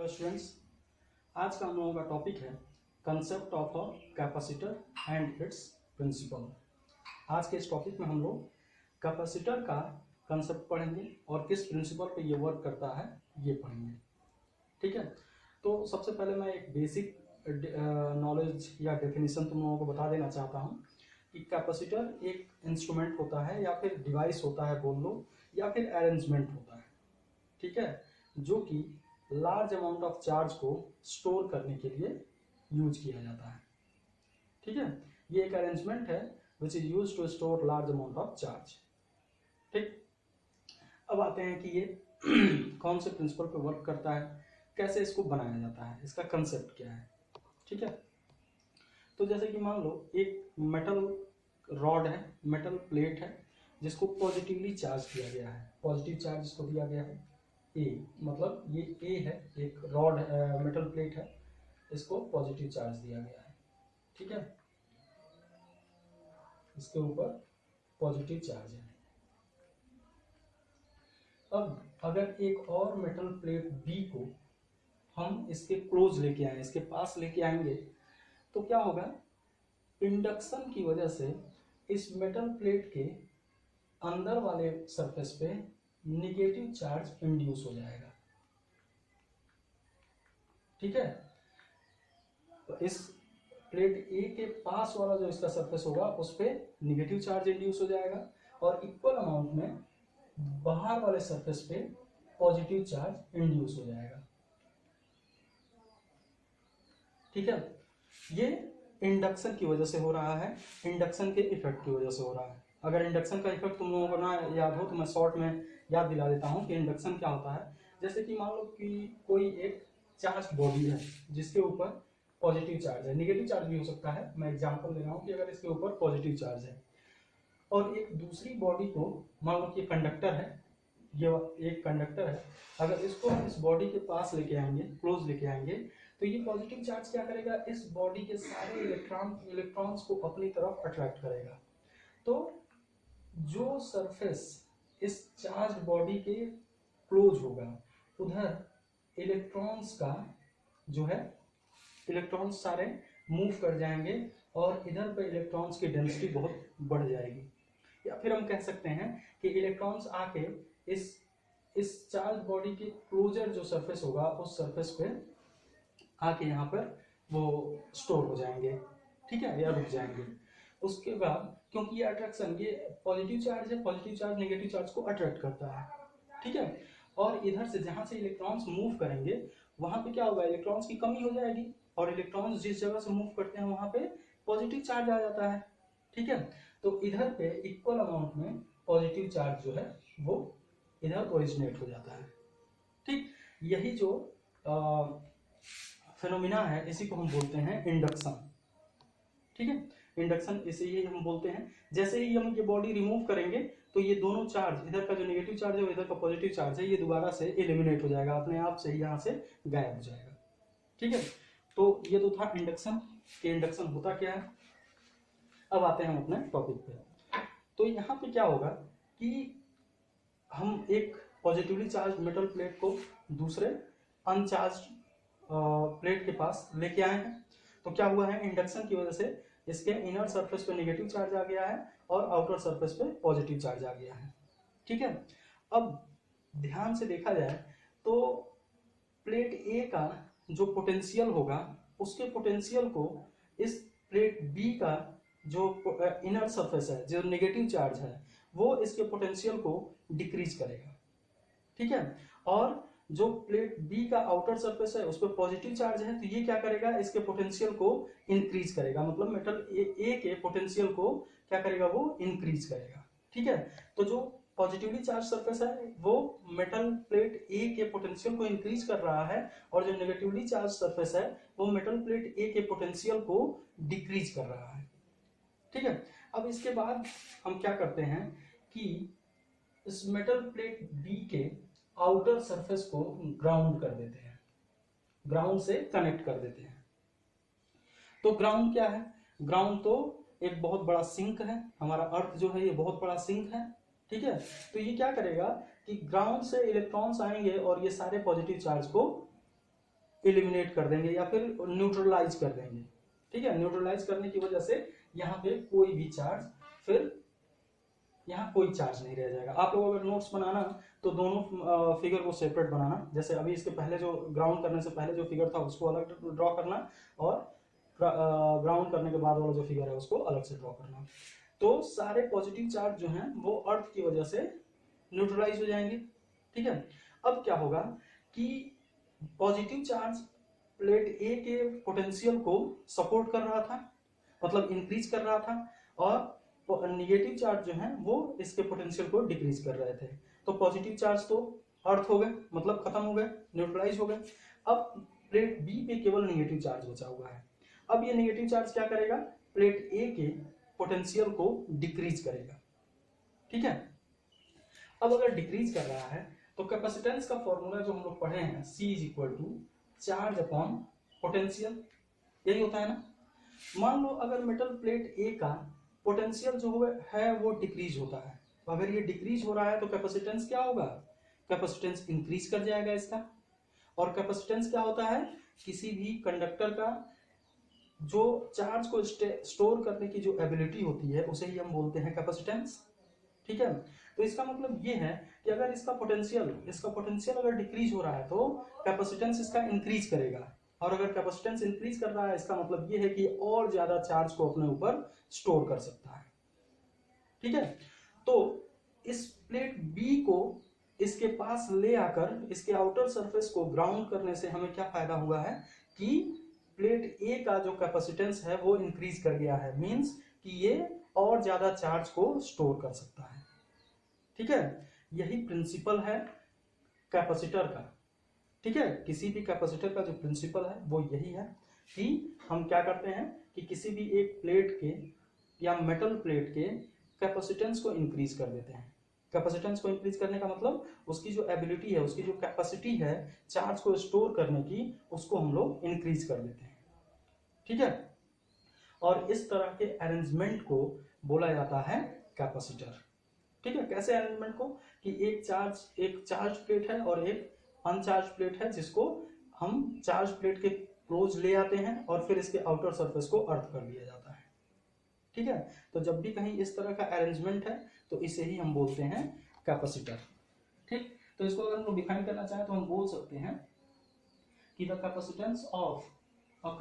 Hello students, आज का हम लोगों का टॉपिक है concept of a capacitor and its principle. आज के इस टॉपिक में हम लोग कैपेसिटर का कंसेप्ट पढ़ेंगे और किस प्रिंसिपल पे ये वर्क करता है ये पढ़ेंगे। ठीक है, तो सबसे पहले मैं एक बेसिक नॉलेज या डेफिनेशन तुम लोगों को बता देना चाहता हूँ कि कैपेसिटर एक इंस्ट्रूमेंट होता है या फिर डिवाइस होता है बोल लो, या फिर अरेंजमेंट होता है, ठीक है, जो कि लार्ज अमाउंट ऑफ चार्ज को स्टोर करने के लिए यूज किया जाता है। ठीक है, ये एक अरेंजमेंट है which is use to store large amount of charge. ठीक, अब आते हैं कि ये कौन से प्रिंसिपल पे वर्क करता है, कैसे इसको बनाया जाता है, इसका कंसेप्ट क्या है। ठीक है, तो जैसे कि मान लो एक मेटल रॉड है, मेटल प्लेट है जिसको पॉजिटिवली चार्ज किया गया है। पॉजिटिव चार्ज इसको दिया गया है ए, मतलब ये ए है, एक रॉड मेटल प्लेट है, इसको पॉजिटिव चार्ज दिया गया है। ठीक है, इसके ऊपर पॉजिटिव चार्ज है। अब अगर एक और मेटल प्लेट बी को हम इसके क्लोज लेके आए, इसके पास लेके आएंगे, तो क्या होगा, इंडक्शन की वजह से इस मेटल प्लेट के अंदर वाले सरफेस पे निगेटिव चार्ज इंड्यूस हो जाएगा। ठीक है, तो इस प्लेट ए के पास वाला जो इसका सरफेस होगा उस पे निगेटिव चार्ज इंड्यूस हो जाएगा और इक्वल अमाउंट में बाहर वाले सरफेस पे पॉजिटिव चार्ज इंड्यूस हो जाएगा। ठीक है, ये इंडक्शन की वजह से हो रहा है, इंडक्शन के इफेक्ट की वजह से हो रहा है। अगर इंडक्शन का इफेक्ट तुम लोगों को ना याद हो तो मैं शॉर्ट में याद दिला देता हूँ कि इंडक्शन क्या होता है। जैसे कि मान लो कि कोई एक चार्ज बॉडी है जिसके ऊपर पॉजिटिव चार्ज है, निगेटिव चार्ज भी हो सकता है, मैं एग्जांपल ले रहा हूँ कि अगर इसके ऊपर पॉजिटिव चार्ज है और एक दूसरी बॉडी को मान लो कि कंडक्टर है, ये एक कंडक्टर है, अगर इसको हम इस बॉडी के पास लेके आएंगे, क्लोज लेके आएंगे, तो ये पॉजिटिव चार्ज क्या करेगा, इस बॉडी के सारे इलेक्ट्रॉन्स को अपनी तरफ अट्रैक्ट करेगा। तो जो सरफेस इस चार्ज बॉडी के क्लोज होगा उधर इलेक्ट्रॉन्स का जो है, इलेक्ट्रॉन्स सारे मूव कर जाएंगे और इधर पे इलेक्ट्रॉन्स की डेंसिटी बहुत बढ़ जाएगी। या फिर हम कह सकते हैं कि इलेक्ट्रॉन्स आके इस चार्ज बॉडी के क्लोजर जो सरफेस होगा उस सरफेस पे आके यहाँ पर वो स्टोर हो जाएंगे। ठीक है, या रुक जाएंगे। उसके बाद क्योंकि ये अट्रैक्शन, ये पॉजिटिव चार्ज है, पॉजिटिव चार्ज नेगेटिव चार्ज को अट्रैक्ट करता है। ठीक है, और इधर से जहां से इलेक्ट्रॉन्स मूव करेंगे वहां पे क्या होगा, इलेक्ट्रॉन्स की कमी हो जाएगी और इलेक्ट्रॉन्स जिस जगह से मूव करते हैं वहां पे पॉजिटिव चार्ज आ जाता है। ठीक है, तो इधर पे इक्वल अमाउंट में पॉजिटिव चार्ज जो है वो इधर ओरिजिनेट हो जाता है। ठीक, यही जो फिनोमिना है इसी को हम बोलते हैं इंडक्शन। ठीक है, इंडक्शन इसे ही हम बोलते हैं। जैसे ही हम ये बॉडी रिमूव करेंगे तो ये दोनों चार्ज, इधर का जो नेगेटिव चार्ज है और इधर का पॉजिटिव चार्ज है, ये दोबारा से एलिमिनेट हो जाएगा, अपने आप से ही यहाँ से गायब हो जाएगा। ठीक है, तो ये तो था इंडक्शन कि इंडक्शन होता क्या है। अब आते हैं हम अपने टॉपिक पे। तो यहाँ पे क्या होगा कि हम एक पॉजिटिवली चार्ज मेटल प्लेट को दूसरे अनचार्ज प्लेट के पास लेके आए हैं, तो क्या हुआ है, इंडक्शन की वजह से इसके इनर सरफेस पे नेगेटिव चार्ज आ गया है और आउटर सरफेस पे पॉजिटिव चार्ज आ गया है। ठीक है, अब ध्यान से देखा जाए तो प्लेट ए का जो पोटेंशियल होगा उसके पोटेंशियल को इस प्लेट बी का जो इनर सरफेस है, जो नेगेटिव चार्ज है, वो इसके पोटेंशियल को डिक्रीज करेगा। ठीक है, और जो प्लेट बी का आउटर सरफेस है उस पर पॉजिटिव चार्ज है, तो ये क्या करेगा, इसके पोटेंशियल को इंक्रीज करेगा, मतलब मेटल ए के पोटेंशियल को क्या करेगा, वो इंक्रीज करेगा। ठीक है, तो जो पॉजिटिवली चार्ज सरफेस है वो मेटल प्लेट ए के पोटेंशियल को इंक्रीज कर रहा है और जो नेगेटिवली चार्ज सरफेस है वो मेटल प्लेट ए के पोटेंशियल को डिक्रीज कर रहा है। ठीक है, अब इसके बाद हम क्या करते हैं कि इस मेटल प्लेट बी के आउटर सरफेस को ग्राउंड कर देते हैं, ग्राउंड से कनेक्ट कर देते हैं। तो ग्राउंड क्या है, ग्राउंड तो एक बहुत बड़ा सिंक है, हमारा अर्थ जो है ये बहुत बड़ा सिंक है। ठीक है, तो ये क्या करेगा कि ग्राउंड से इलेक्ट्रॉन्स आएंगे और ये सारे पॉजिटिव चार्ज को एलिमिनेट कर देंगे या फिर न्यूट्रलाइज कर देंगे। ठीक है, न्यूट्रलाइज करने की वजह से यहाँ पे कोई भी चार्ज, फिर यहाँ कोई चार्ज नहीं रह जाएगा। आप लोग अगर नोट्स बनाना तो दोनों फिगर को सेपरेट बनाना, जैसे अभी इसके पहले जो ग्राउंड करने से पहले जो फिगर था उसको अलग ड्रॉ करना, और ग्राउंड करने के बाद वाला जो फिगर है उसको अलग से ड्रॉ करना। तो सारे पॉजिटिव चार्ज जो हैं वो अर्थ की वजह से न्यूट्रलाइज हो जाएंगे। ठीक है, अब क्या होगा कि पॉजिटिव चार्ज प्लेट ए के पोटेंशियल को सपोर्ट कर रहा था, मतलब इंक्रीज कर रहा था, और निगेटिव चार्ज जो है वो इसके पोटेंशियल को डिक्रीज कर रहे थे। तो पॉजिटिव चार्ज तो अर्थ हो गए, मतलब खत्म हो गए, न्यूट्रलाइज हो गए। अब प्लेट बी पे केवल निगेटिव चार्ज बचा हुआ है। अब ये निगेटिव चार्ज क्या करेगा, प्लेट ए के पोटेंशियल को डिक्रीज करेगा। ठीक है, अब अगर डिक्रीज कर रहा है तो कैपेसिटेंस का फॉर्मूला जो हम लोग पढ़े हैं, C is equal to charge upon potential, यही होता है ना। मान लो अगर मेटल प्लेट ए का पोटेंशियल जो है वो डिक्रीज होता है, अगर ये डिक्रीज हो रहा है तो कैपेसिटेंस क्या होगा, कैपेसिटेंस इंक्रीज कर जाएगा इसका। और कैपेसिटेंस क्या होता है, किसी भी कंडक्टर का जो चार्ज को स्टोर करने की जो एबिलिटी होती है उसे ही हम बोलते हैं कैपेसिटेंस। ठीक है, तो इसका मतलब ये है कि अगर इसका पोटेंशियल अगर डिक्रीज हो रहा है तो कैपेसिटेंस इसका इंक्रीज करेगा, और अगर कैपेसिटेंस इंक्रीज कर रहा है इसका मतलब ये है कि और ज्यादा चार्ज को अपने ऊपर स्टोर कर सकता है। ठीक है, तो इस प्लेट बी को इसके पास ले आकर इसके आउटर सरफेस को ग्राउंड करने से हमें क्या फायदा हुआ है कि प्लेट ए का जो कैपेसिटेंस है वो इंक्रीज कर गया है, मींस कि ये और ज्यादा चार्ज को स्टोर कर सकता है। ठीक है, यही प्रिंसिपल है कैपेसिटर का। ठीक है, किसी भी कैपेसिटर का जो प्रिंसिपल है वो यही है कि हम क्या करते हैं कि किसी भी एक प्लेट के या मेटल प्लेट के कैपेसिटेंस को इंक्रीज कर देते हैं। कैपेसिटेंस को इंक्रीज करने का मतलब उसकी जो एबिलिटी है, उसकी जो कैपेसिटी है चार्ज को स्टोर करने की, उसको हम लोग इंक्रीज कर देते हैं। ठीक है, और इस तरह के अरेंजमेंट को बोला जाता है कैपेसिटर। ठीक है, कैसे अरेंजमेंट को, कि एक चार्ज प्लेट है और एक अनचार्ज प्लेट है, जिसको हम चार्ज प्लेट के क्लोज ले आते हैं और फिर इसके आउटर सरफेस को अर्थ कर दिया जाता है। ठीक है, तो जब भी कहीं इस तरह का अरेंजमेंट है तो इसे ही हम बोलते हैं कैपेसिटर। ठीक, तो इसको अगर हम लोग डिफाइन करना चाहें तो हम बोल सकते हैं कि द कैपेसिटेंस ऑफ अ